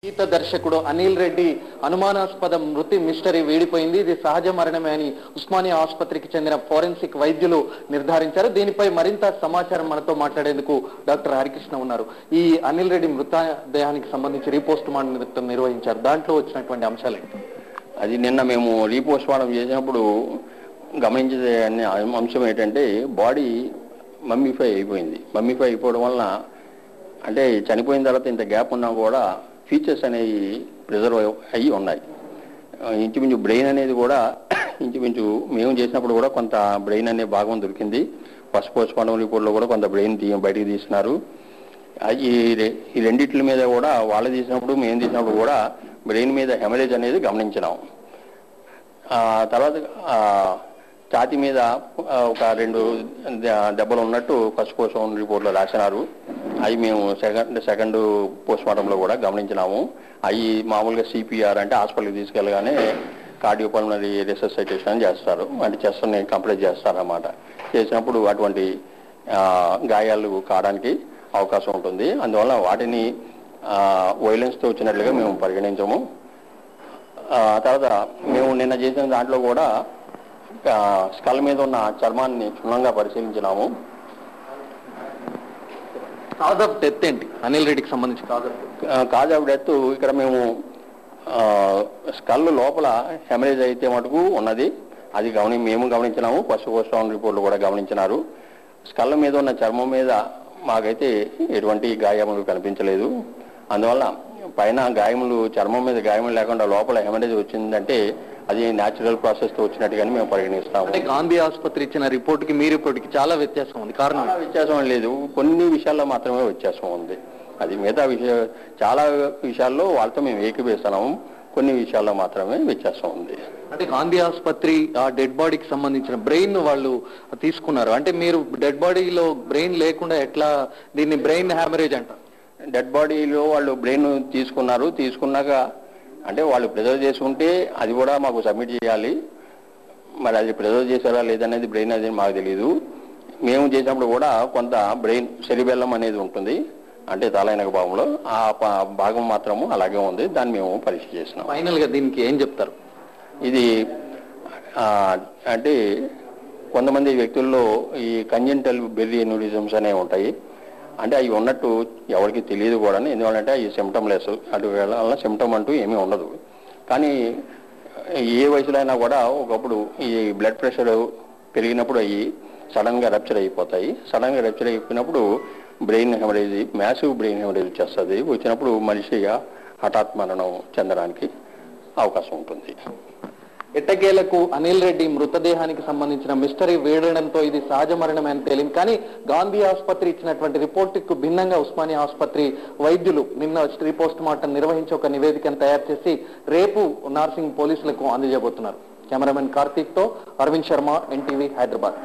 గీత దర్శకుడు అనిల్ రెడ్డి అనుమానాస్పద మృతి మిస్టరీ వీడిపోయింది. ఇది సహజ మరణమే అని ఉస్మానియా ఆసుపత్రికి చెందిన ఫోరెన్సిక్ వైద్యులు నిర్ధారించారు. దీనిపై మరింత సమాచారం మనతో మాట్లాడేందుకు డాక్టర్ హరికృష్ణ ఉన్నారు. ఈ అనిల్ రెడ్డి మృతదేహానికి సంబంధించి రీపోస్ట్ మార్టం నిర్వహించారు. దాంట్లో వచ్చినటువంటి అంశాలు అది నిన్న మేము రీపోస్ట్ మార్టం చేసినప్పుడు గమనించే అంశం ఏంటంటే బాడీ మమ్మీఫై అయిపోయింది. మమ్మీఫై అయిపోవడం వలన అంటే చనిపోయిన తర్వాత ఇంత గ్యాప్ ఉన్నా కూడా ఫీచర్స్ అనేవి ప్రిజర్వ్ అయ్యి ఉన్నాయి. ఇంచుమించు బ్రెయిన్ అనేది కూడా ఇంచుమించు మేము చేసినప్పుడు కూడా కొంత బ్రెయిన్ అనే భాగం దొరికింది. ఫస్ట్ పోస్ట్ మార్టం రిపోర్ట్లో కూడా కొంత బ్రెయిన్ బయటికి తీసినారు. ఈ రెండిట్ల మీద కూడా వాళ్ళు తీసినప్పుడు మేము తీసినప్పుడు కూడా బ్రెయిన్ మీద హెమరేజ్ అనేది గమనించినాం. తర్వాత ఛాతీ మీద ఒక 2 దెబ్బలు ఉన్నట్టు ఫస్ట్ పోస్ట్ మార్టం రిపోర్ట్లో రాసినారు. అవి మేము సెకండ్ పోస్ట్ మార్టంలో కూడా గమనించినాము. అవి మామూలుగా సిపిఆర్ అంటే హాస్పిటల్కి తీసుకెళ్ళగానే కార్డియోపల్మనరీ రిససిటేషన్ చేస్తారు, అంటే చెస్ట్ని కంప్లీట్ చేస్తారన్నమాట. చేసినప్పుడు అటువంటి గాయాలు కావడానికి అవకాశం ఉంటుంది. అందువల్ల వాటిని వైలెన్స్తో వచ్చినట్లుగా మేము పరిగణించము. తర్వాత మేము నిన్న చేసిన దాంట్లో కూడా స్కల్ మీద ఉన్న చర్మాన్ని క్షుణ్ణంగా పరిశీలించినాము. కాజ్ ఆఫ్ డెత్ ఏంటి అనిల్ రెడ్డికి సంబంధించి? కాజ్ ఆఫ్ డెత్ ఇక్కడ మేము స్కల్ లోపల హెమరేజ్ అయితే మటుకు ఉన్నది. అది మేము గమనించినాము. ఫస్ట్ పోస్ట్ మార్టం రిపోర్ట్లు కూడా గమనించినారు. స్కల్ మీద ఉన్న చర్మం మీద మాకైతే ఎటువంటి గాయములు కనిపించలేదు. అందువల్ల పైన గాయములు చర్మం మీద గాయములు లేకుండా లోపల హెమరేజ్ వచ్చిందంటే అది న్యాచురల్ ప్రాసెస్తో వచ్చినట్టుగానే మేము పరిగణిస్తాము. అంటే గాంధీ ఆసుపత్రి ఇచ్చిన రిపోర్ట్కి మీ రిపోర్ట్కి చాలా వ్యత్యాసం ఉంది. కారణం వ్యత్యాసం లేదు, కొన్ని విషయాల్లో మాత్రమే వ్యత్యాసం ఉంది. అది మిగతా చాలా విషయాల్లో వాళ్ళతో మేము ఏకీభవిస్తున్నాము, కొన్ని విషయాల్లో మాత్రమే వ్యత్యాసం ఉంది. అంటే గాంధీ ఆసుపత్రి ఆ డెడ్ బాడీకి సంబంధించిన బ్రెయిన్ వాళ్ళు తీసుకున్నారు. అంటే మీరు డెడ్ బాడీలో బ్రెయిన్ లేకుండా ఎట్లా దీన్ని బ్రెయిన్ హ్యామరేజ్ అంటారు? డెడ్ బాడీలో వాళ్ళు బ్రెయిన్ తీసుకున్నారు. తీసుకున్నాక అంటే వాళ్ళు ప్రిజర్వ్ చేసుకుంటే అది కూడా మాకు సబ్మిట్ చేయాలి. మరి అది ప్రిజర్వ్ చేశారా లేదనేది బ్రెయిన్ అనేది మాకు తెలియదు. మేము చేసినప్పుడు కూడా కొంత బ్రెయిన్ సెరిబెల్లం అనేది ఉంటుంది, అంటే తలైనక భాగంలో ఆ భాగం మాత్రము అలాగే ఉంది. దాన్ని మేము పరీక్ష చేసినాం. ఫైనల్గా దీనికి ఏం చెప్తారు? ఇది అంటే కొంతమంది వ్యక్తుల్లో ఈ కంజెంటల్ బెర్రీ ఎన్యూరిజమ్స్ అనేవి ఉంటాయి. అంటే అవి ఉన్నట్టు ఎవరికి తెలియదు కూడా. ఎందువల్లంటే ఈ సిమ్టమ్ లెస్, అటు వల్ల సిమ్టమ్ అంటూ ఏమీ ఉండదు. కానీ ఏ వయసులో అయినా కూడా ఒకప్పుడు ఈ బ్లడ్ ప్రెషర్ పెరిగినప్పుడు అవి సడన్గా రప్చర్ అయిపోతాయి. సడన్గా రప్చర్ అయిపోయినప్పుడు brain haemorrhage, massive brain haemorrhage వచ్చేస్తుంది. వచ్చినప్పుడు మనిషిగా హఠాత్ మరణం చెందడానికి అవకాశం ఉంటుంది. ఎట్టకేలకు అనిల్ రెడ్డి మృతదేహానికి సంబంధించిన మిస్టరీ వీడడంతో ఇది సహజ మరణమే అని తేలింది. కానీ గాంధీ ఆసుపత్రి ఇచ్చినటువంటి రిపోర్టుకు భిన్నంగా ఉస్మానియా ఆసుపత్రి వైద్యులు నిన్న రీపోస్ట్ మార్టం నిర్వహించి ఒక నివేదికను తయారు చేసి రేపు నార్సింగ్ పోలీసులకు అందజేయబోతున్నారు. కెమెరామెన్ కార్తీక్ తో అరవింద్ శర్మ, ఎన్టీవీ, హైదరాబాద్.